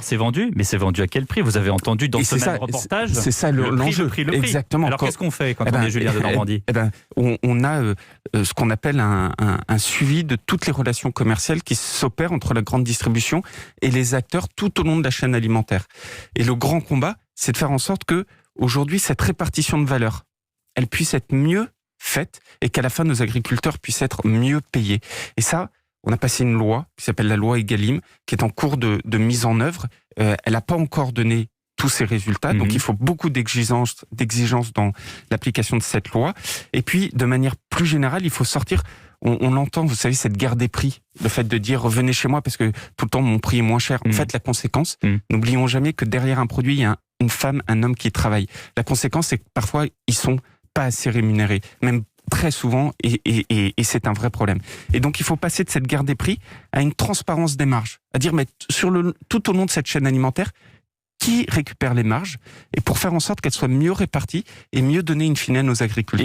C'est vendu, mais c'est vendu à quel prix? Vous avez entendu dans ce même reportage. C'est ça l'enjeu. Exactement. Alors qu'est-ce qu'on fait quand on est Julien de Normandie? On a ce qu'on appelle un suivi de toutes les relations commerciales qui s'opèrent entre la grande distribution et les acteurs tout au long de la chaîne alimentaire. Et le grand combat, c'est de faire en sorte que aujourd'hui cette répartition de valeur, elle puisse être mieux faite et qu'à la fin nos agriculteurs puissent être mieux payés. Et ça, on a passé une loi qui s'appelle la loi Egalim, qui est en cours de mise en œuvre. Elle n'a pas encore donné tous ses résultats, donc il faut beaucoup d'exigences dans l'application de cette loi. Et puis, de manière plus générale, il faut sortir. On entend, vous savez, cette guerre des prix, le fait de dire revenez chez moi parce que tout le temps mon prix est moins cher. En fait, la conséquence, n'oublions jamais que derrière un produit, il y a une femme, un homme qui travaille. La conséquence, c'est que parfois, ils sont pas assez rémunérés, même très souvent, et c'est un vrai problème. Et donc, il faut passer de cette guerre des prix à une transparence des marges, à dire, mais tout au long de cette chaîne alimentaire, qui récupère les marges, et pour faire en sorte qu'elles soient mieux réparties et mieux données in fine à nos agriculteurs.